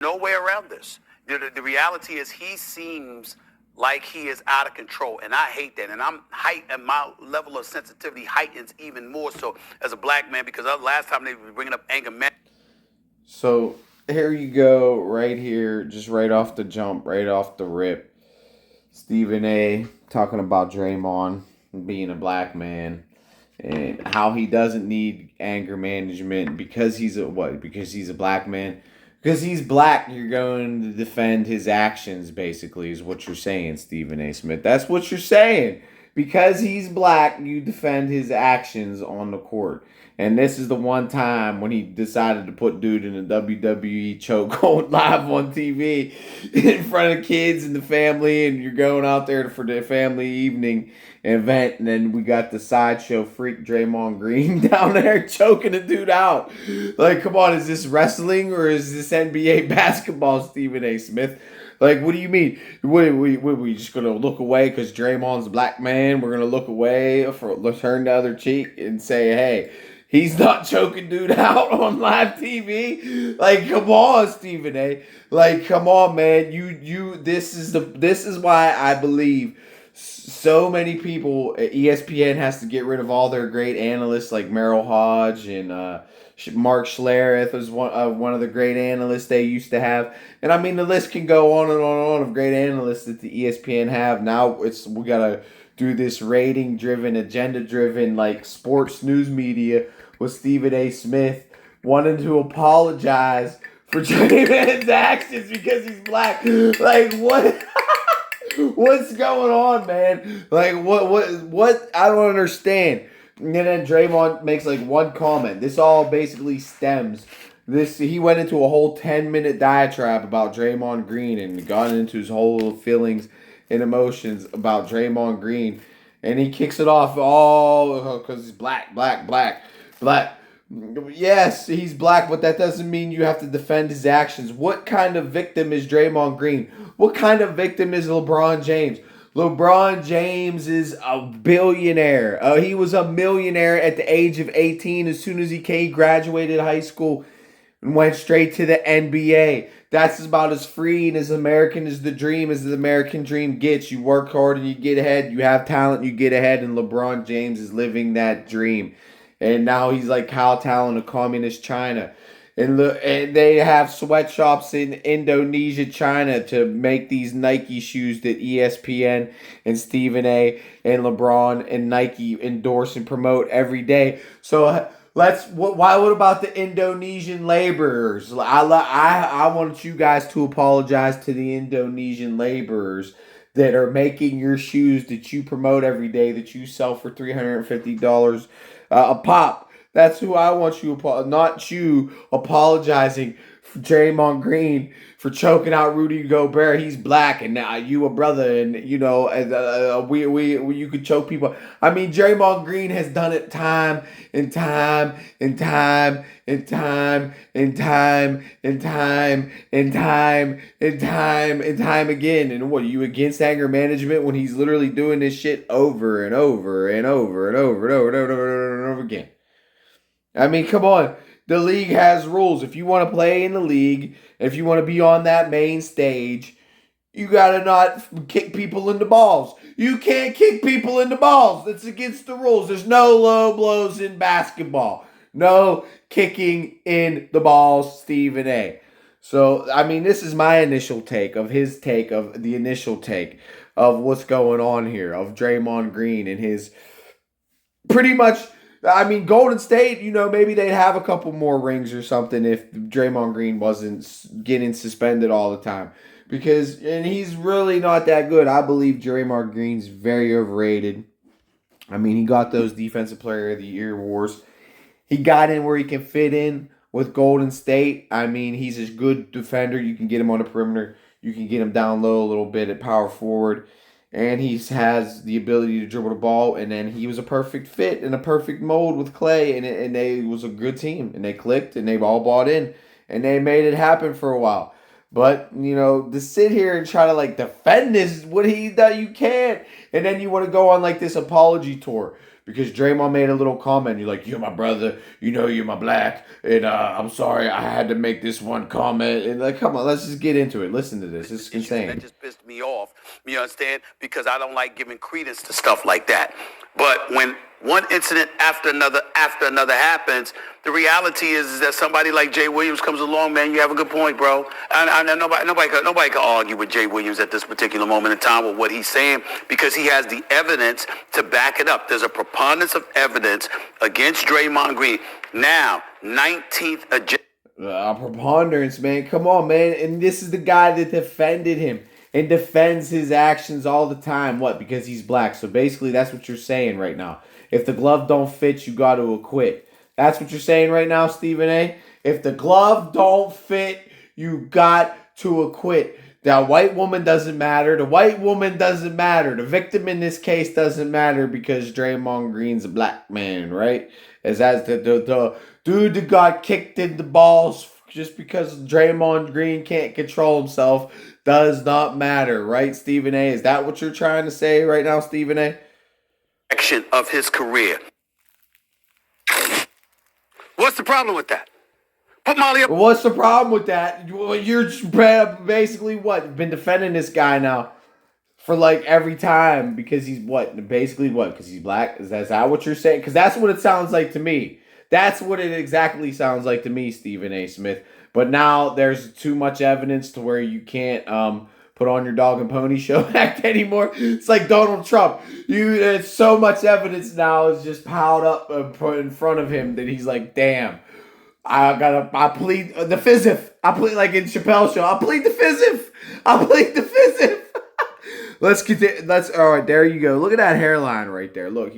no way around this. The reality is he seems like he is out of control, and I hate that. And and my level of sensitivity heightens even more so as a black man because last time they were bringing up anger management. So here you go, right here, just right off the jump, right off the rip. Stephen A. talking about Draymond being a black man and how he doesn't need anger management because he's a what? Because he's a black man. Because he's black, you're going to defend his actions. Basically, is what you're saying, Stephen A. Smith. That's what you're saying. Because he's black, you defend his actions on the court. And this is the one time when he decided to put dude in a WWE chokehold live on TV in front of kids and the family, and you're going out there for the family evening event, and then we got the sideshow freak Draymond Green down there choking a dude out. Like, come on, is this wrestling or is this NBA basketball, Stephen A. Smith? Like, what do you mean? We just gonna look away because Draymond's a black man? We're gonna look away for turn the other cheek and say, hey, he's not choking dude out on live TV. Like, come on, Stephen A. Like, come on, man. This is why I believe so many people at ESPN has to get rid of all their great analysts like Merrill Hodge and Mark Schlereth was one of the great analysts they used to have. And I mean, the list can go on and on and on of great analysts that the ESPN have. Now we gotta do this rating driven, agenda driven, like sports news media with Stephen A. Smith wanting to apologize for Draymond's actions because he's black. Like, what? What's going on, man? Like, what? I don't understand. And then Draymond makes like one comment. This all basically stems. He went into a whole 10-minute diatribe about Draymond Green and got into his whole feelings and emotions about Draymond Green. And he kicks it off all because he's black. Yes, he's black, but that doesn't mean you have to defend his actions. What kind of victim is Draymond Green? What kind of victim is LeBron James? LeBron James is a billionaire. He was a millionaire at the age of 18 as soon as he graduated high school and went straight to the NBA. That's about as free and as American as the American dream gets. You work hard and you get ahead. You have talent, you get ahead. And LeBron James is living that dream. And now he's like Kyle Talon of communist China. And they have sweatshops in Indonesia, China to make these Nike shoes that ESPN and Stephen A. and LeBron and Nike endorse and promote every day. So what about the Indonesian laborers? I want you guys to apologize to the Indonesian laborers that are making your shoes that you promote every day that you sell for $350 a pop. That's who I want you, not you apologizing for Draymond Green for choking out Rudy Gobert. He's black, and now you a brother, and you know, you could choke people. I mean, Draymond Green has done it time and time and time and time and time and time and time and time and time again. And what, are you against anger management when he's literally doing this shit over and over and over and over and over and over and over and over again? I mean, come on. The league has rules. If you want to play in the league, if you want to be on that main stage, you got to not kick people in the balls. You can't kick people in the balls. That's against the rules. There's no low blows in basketball. No kicking in the balls, Stephen A. So, I mean, this is my initial take of his take of the initial take of what's going on here, of Draymond Green and his pretty much. I mean, Golden State, you know, maybe they'd have a couple more rings or something if Draymond Green wasn't getting suspended all the time. And he's really not that good. I believe Draymond Green's very overrated. I mean, he got those Defensive Player of the Year awards. He got in where he can fit in with Golden State. I mean, he's a good defender. You can get him on the perimeter. You can get him down low a little bit at power forward. And he has the ability to dribble the ball. And then he was a perfect fit in a perfect mold with Clay. And they was a good team. And they clicked and they all bought in. And they made it happen for a while. But, you know, to sit here and try to, like, defend this, what he done, you can't. And then you want to go on, like, this apology tour. because Draymond made a little comment. You're like, you're my brother, you know, you're my black, and I'm sorry I had to make this one comment. And like, come on, let's just get into it. Listen to this. This is insane. That just pissed me off. You understand? Because I don't like giving credence to stuff like that. But when one incident after another happens, the reality is that somebody like Jay Williams comes along, man. You have a good point, bro. And nobody can argue with Jay Williams at this particular moment in time with what he's saying, because he has the evidence to back it up. There's a preponderance of evidence against Draymond Green. Now, 19th preponderance, man. Come on, man. And this is the guy that defended him and defends his actions all the time. What? Because he's black. So basically, that's what you're saying right now. If the glove don't fit, you got to acquit. That's what you're saying right now, Stephen A. If the glove don't fit, you got to acquit. That white woman doesn't matter. The white woman doesn't matter. The victim in this case doesn't matter because Draymond Green's a black man, right? As the dude that got kicked in the balls just because Draymond Green can't control himself does not matter, right, Stephen A? Is that what you're trying to say right now, Stephen A? Action of his career. What's the problem with that? Put Molly up. What's the problem with that? You're basically what? You've been defending this guy now for like every time because he's what? Basically what? Because he's black? Is that what you're saying? Because that's what it sounds like to me. That's what it exactly sounds like to me, Stephen A. Smith. But now there's too much evidence to where you can't put on your dog and pony show act anymore. It's like Donald Trump. There's so much evidence now is just piled up put in front of him that he's like, damn, I plead the fizz. I plead like in Chappelle's show. I plead the fizz. I plead the fizz. Let's continue. All right. There you go. Look at that hairline right there. Look,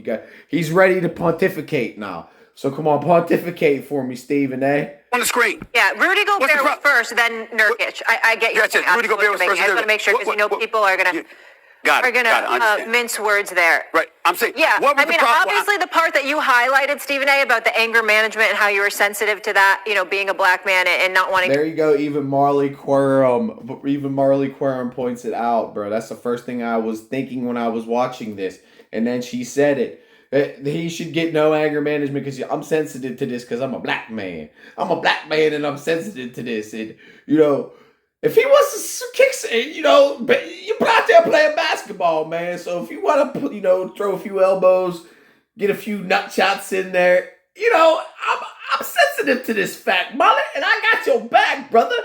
he's ready to pontificate now. So come on, pontificate for me, Stephen A. On the screen. Yeah, Rudy Gobert was first, then Nurkic. I get your point. Rudy Gobert was first. I just want to make sure because people are going to mince words there. Right. I'm saying. Yeah. What was I mean, obviously the part that you highlighted, Stephen A., about the anger management and how you were sensitive to that, being a black man and not wanting. There you go. Even Marley Quorum points it out, bro. That's the first thing I was thinking when I was watching this, and then she said it. He should get no anger management because I'm sensitive to this because I'm a black man. I'm a black man and I'm sensitive to this. And, if he wants to kick, you're out there playing basketball, man. So if you want to, throw a few elbows, get a few nut shots in there, I'm sensitive to this fact, Molly, and I got your back, brother.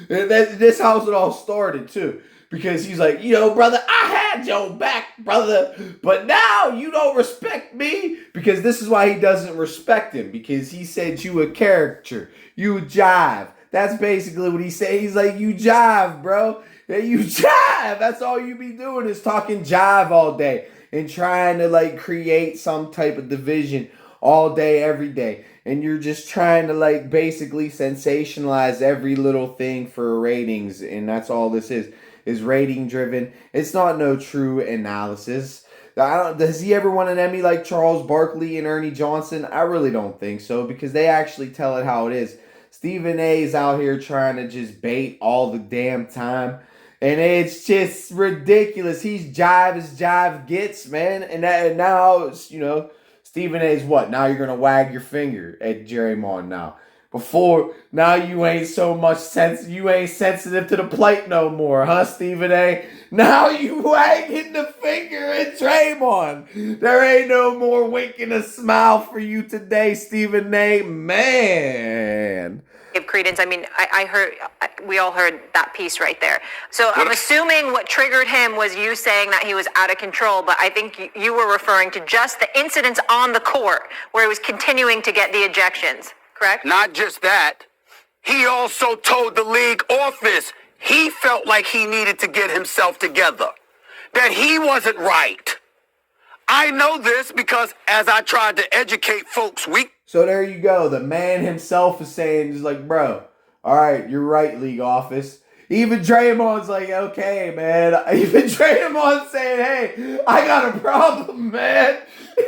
And this how it all started, too. Because he's like, brother, I had your back, brother, but now you don't respect me. Because this is why he doesn't respect him. Because he said you a caricature. You a jive. That's basically what he said. He's like, you jive, bro. You jive. That's all you be doing is talking jive all day. And trying to, create some type of division all day, every day. And you're just trying to, basically sensationalize every little thing for ratings. And that's all this is rating driven. It's not no true analysis. Does he ever win an Emmy like Charles Barkley and Ernie Johnson? I really don't think so because they actually tell it how it is. Stephen A is out here trying to just bait all the damn time. And it's just ridiculous. He's jive as jive gets, man. And now, Stephen A's what? Now you're going to wag your finger at Draymond now. Before, now you ain't so much you ain't sensitive to the plate no more, huh, Stephen A? Now you wagging the finger at Draymond. There ain't no more winking a smile for you today, Stephen A. Man. Give credence. I mean, we all heard that piece right there. So I'm assuming what triggered him was you saying that he was out of control, but I think you were referring to just the incidents on the court where he was continuing to get the ejections. Correct? Not just that. He also told the league office he felt like he needed to get himself together. That he wasn't right. I know this because as I tried to educate folks So there you go. The man himself is saying, just like, bro, all right, you're right, league office. Even Draymond's like, okay, man. Even Draymond's saying, hey, I got a problem, man.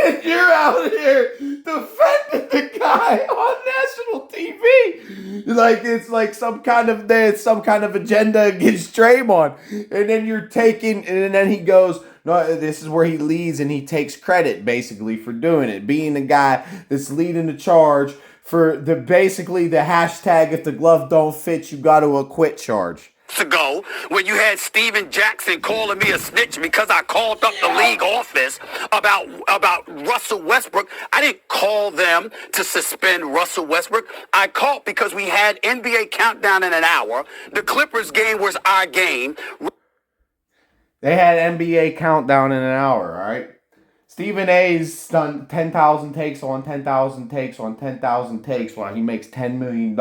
And you're out here defending the guy on national TV. Like, it's like some kind of agenda against Draymond. And then and then he goes, No, this is where he leads and he takes credit basically for doing it, being the guy that's leading the charge for basically the hashtag if the glove don't fit, you got to acquit charge. Ago when you had Steven Jackson calling me a snitch because I called up the league office about Russell Westbrook. I didn't call them to suspend Russell Westbrook. I called because we had NBA countdown in an hour. The Clippers game was our game. They had NBA countdown in an hour, all right? Stephen A's done 10,000 takes on 10,000 takes on 10,000 takes while he makes $10 million.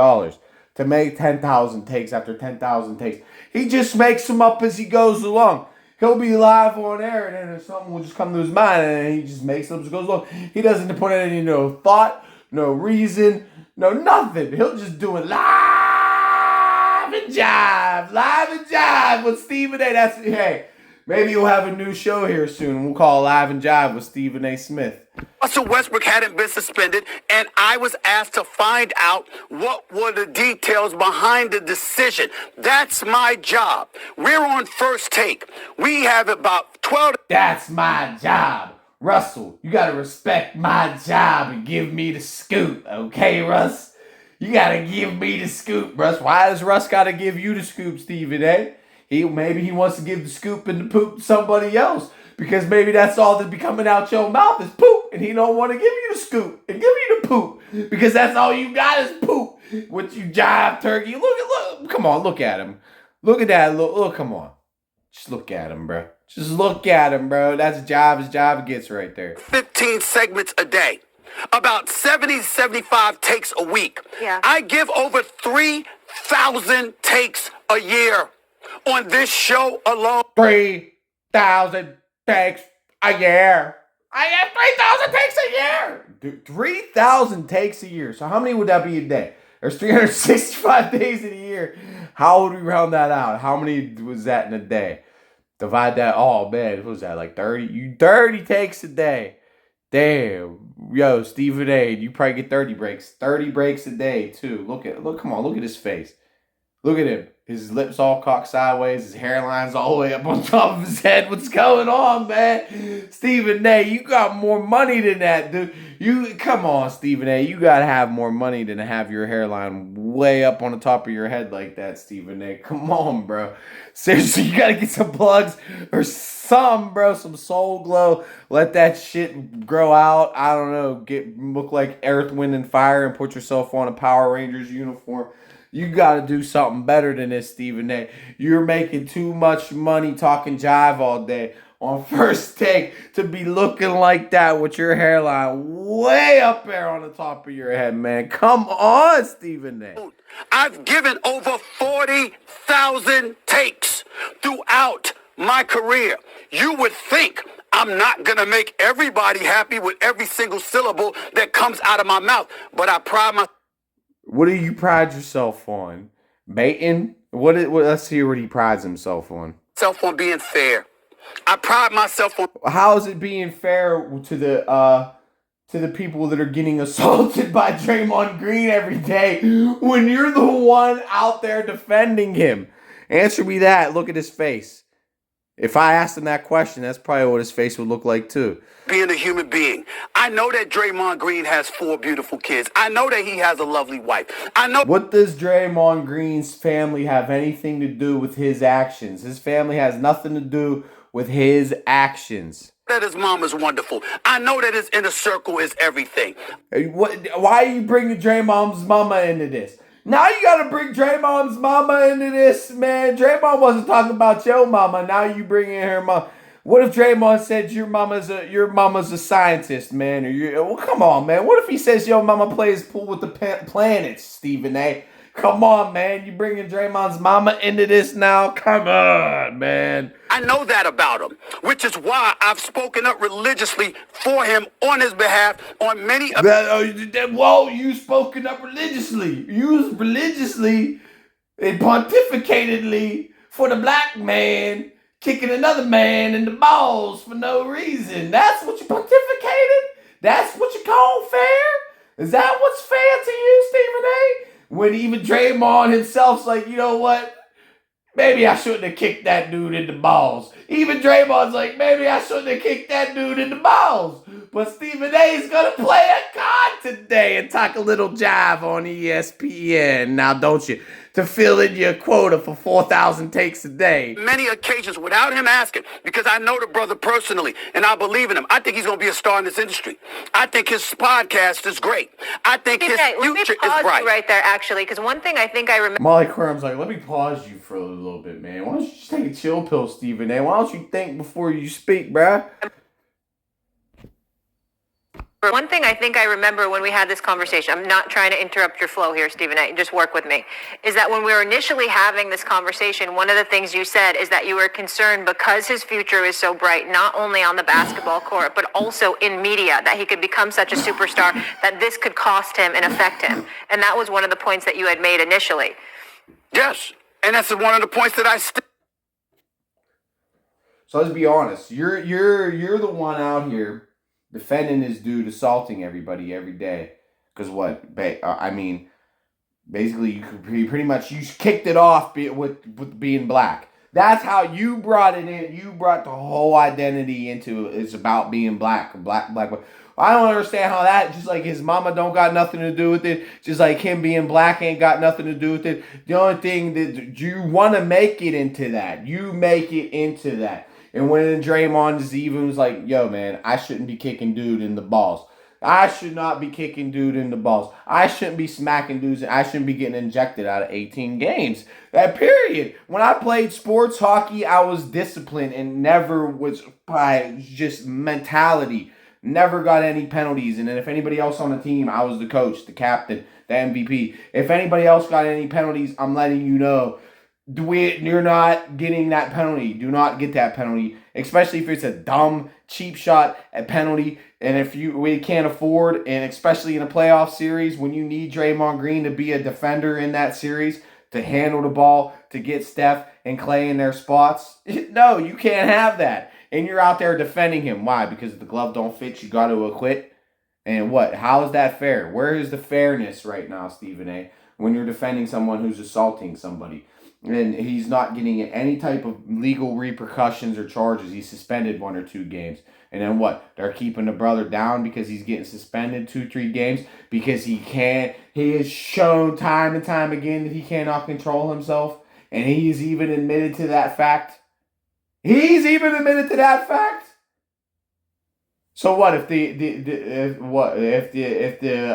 To make 10,000 takes after 10,000 takes. He just makes them up as he goes along. He'll be live on air and then something will just come to his mind and he just makes them as he goes along. He doesn't put any thought, no reason, no nothing. He'll just do it live and jive with Stephen A. Hey, maybe we'll have a new show here soon. We'll call Live and Jive with Stephen A. Smith. Russell Westbrook hadn't been suspended, and I was asked to find out what were the details behind the decision. That's my job. We're on First Take. We have about 12... That's my job. Russell, you got to respect my job and give me the scoop, okay, Russ? You got to give me the scoop, Russ. Why does Russ got to give you the scoop, Stephen A.? Maybe he wants to give the scoop and the poop to somebody else. Because maybe that's all that be coming out your mouth is poop. And he don't want to give you the scoop and give you the poop. Because that's all you got is poop. What you jive turkey. Look. Come on, look at him. Look at that. Look, come on. Just look at him, bro. Just look at him, bro. That's jive as jive gets right there. 15 segments a day. About 70, 75 takes a week. Yeah. I give over 3,000 takes a year on this show alone. 3,000 takes a year. I have 3,000 takes a year. Dude, 3,000 takes a year. So how many would that be a day? There's 365 days in a year. How would we round that out? How many was that in a day? Divide that. Oh, man. What was that? Like 30? 30 takes a day. Damn. Yo, Stephen A., you probably get 30 breaks. 30 breaks a day, too. Come on. Look at his face. Look at him. His lips all cocked sideways. His hairline's all the way up on top of his head. What's going on, man? Stephen A., you got more money than that, dude. Come on, Stephen A., you got to have more money than to have your hairline way up on the top of your head like that, Stephen A. Come on, bro. Seriously, you got to get some plugs or some, bro. Some Soul Glow. Let that shit grow out. I don't know. Look like Earth, Wind, and Fire and put yourself on a Power Rangers uniform. You got to do something better than this, Stephen A. You're making too much money talking jive all day on First Take to be looking like that with your hairline way up there on the top of your head, man. Come on, Stephen A. I've given over 40,000 takes throughout my career. You would think I'm not going to make everybody happy with every single syllable that comes out of my mouth, but I pride myself. What do you pride yourself on? Baiting? Let's hear what he prides himself on. On being fair. I pride myself on... How is it being fair to the people that are getting assaulted by Draymond Green every day when you're the one out there defending him? Answer me that. Look at his face. If I asked him that question, that's probably what his face would look like too. Being a human being. I know that Draymond Green has 4 beautiful kids. I know that he has a lovely wife. I know... What does Draymond Green's family have anything to do with his actions? His family has nothing to do with his actions. That his mom is wonderful. I know that his inner circle is everything. Why are you bringing Draymond's mama into this? Now you gotta bring Draymond's mama into this, man. Draymond wasn't talking about your mama. Now you bringing her mom. What if Draymond said your mama's a scientist, man? Well, come on, man. What if he says your mama plays pool with the planets, Stephen A.? Come on, man. You bringing Draymond's mama into this now? Come on, man. I know that about him, which is why I've spoken up religiously for him on his behalf on many... Whoa, you spoken up religiously. You religiously and pontificatedly for the black man kicking another man in the balls for no reason. That's what you pontificated? That's what you call fair? Is that what's fair to you, Stephen A.? When even Draymond himself's like, you know what? maybe I shouldn't have kicked that dude in the balls. Even Draymond's like, maybe I shouldn't have kicked that dude in the balls. But Stephen A is going to play a card today and talk a little jive on ESPN. Now, don't you? To fill in your quota for 4,000 takes a day. Many occasions without him asking, because I know the brother personally and I believe in him. I think he's going to be a star in this industry. I think his podcast is great. I think his future is bright. Right there, actually, because one thing I think I remember. Molly Quirm's like, let me pause you for a little bit, man. Why don't you just take a chill pill, Stephen A? Why don't you think before you speak, bruh? One thing I think I remember when we had this conversation, I'm not trying to interrupt your flow here, Stephen A., just work with me, is that when we were initially having this conversation, one of the things you said is that you were concerned because his future is so bright, not only on the basketball court, but also in media, that he could become such a superstar that this could cost him and affect him. And that was one of the points that you had made initially. Yes, and that's one of the points that I So let's be honest. You're the one out here defending this dude assaulting everybody every day. Because what? I mean, basically, you pretty much kicked it off with being black. That's how you brought it in. You brought the whole identity into it. It's about being black. Black. I don't understand how that, just like his mama don't got nothing to do with it, just like him being black ain't got nothing to do with it. The only thing that you want to make it into that. You make it into that. And when Draymond is even was like, yo, man, I shouldn't be kicking dude in the balls. I should not be kicking dude in the balls. I shouldn't be smacking dudes. I shouldn't be getting injected out of 18 games. That period. When I played sports hockey, I was disciplined and never was by just mentality. Never got any penalties. And then if anybody else on the team, I was the coach, the captain, the MVP. If anybody else got any penalties, I'm letting you know. You're not getting that penalty. Do not get that penalty, especially if it's a dumb, cheap shot at penalty. And if we can't afford, and especially in a playoff series, when you need Draymond Green to be a defender in that series, to handle the ball, to get Steph and Clay in their spots, no, you can't have that. And you're out there defending him. Why? Because if the glove don't fit, you got to acquit. And what? How is that fair? Where is the fairness right now, Stephen A., when you're defending someone who's assaulting somebody? And he's not getting any type of legal repercussions or charges. He's suspended 1 or 2 games. And then what? They're keeping the brother down because he's getting suspended 2-3 games because he has shown time and time again that he cannot control himself. And he's even admitted to that fact. So what if the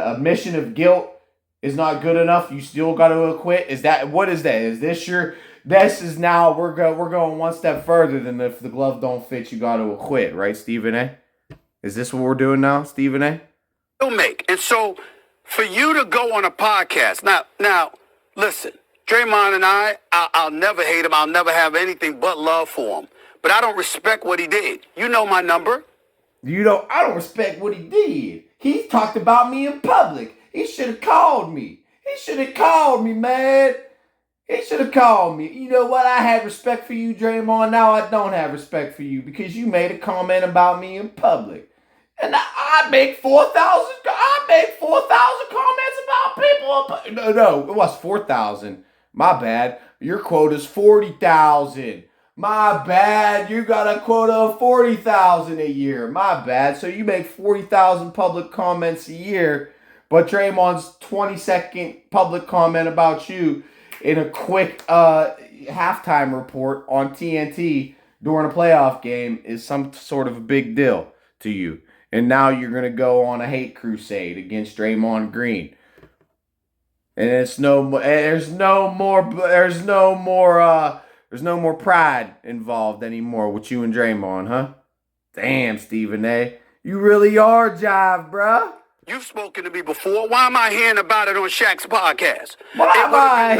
admission of guilt is not good enough? You still got to acquit. What is that? This is now we're going one step further than if the glove don't fit, you got to acquit, right, Stephen A? Is this what we're doing now, Stephen A? And so for you to go on a podcast now, listen, Draymond and I'll never hate him. I'll never have anything but love for him. But I don't respect what he did. You know my number. I don't respect what he did. He talked about me in public. He should have called me. Man. He should have called me. You know what? I had respect for you, Draymond. Now I don't have respect for you because you made a comment about me in public. And I make 4,000 comments about people. No, it was 4,000. My bad. Your quota's 40,000. My bad. You got a quota of 40,000 a year. My bad. So you make 40,000 public comments a year. But Draymond's 20-second public comment about you in a quick halftime report on TNT during a playoff game is some sort of a big deal to you. And now you're going to go on a hate crusade against Draymond Green. And there's no more pride involved anymore with you and Draymond, huh? Damn, Stephen A. You really are jive, bruh. You've spoken to me before. Why am I hearing about it on Shaqs' podcast? Why am I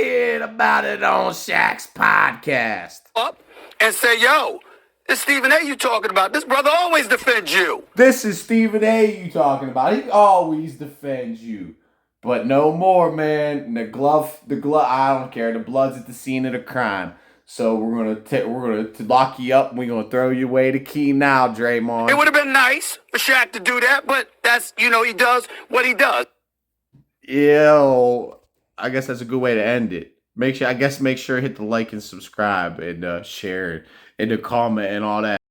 hearing about it on Shaqs' podcast? Up and say, yo, this Stephen A. you talking about. This brother always defends you. This is Stephen A. you talking about. He always defends you. But no more, man. The glove, I don't care. The blood's at the scene of the crime. So we're gonna lock you up and we're gonna throw you away the key now, Draymond. It would have been nice for Shaq to do that, but that's, he does what he does. I guess that's a good way to end it. make sure to hit the like and subscribe and share and the comment and all that.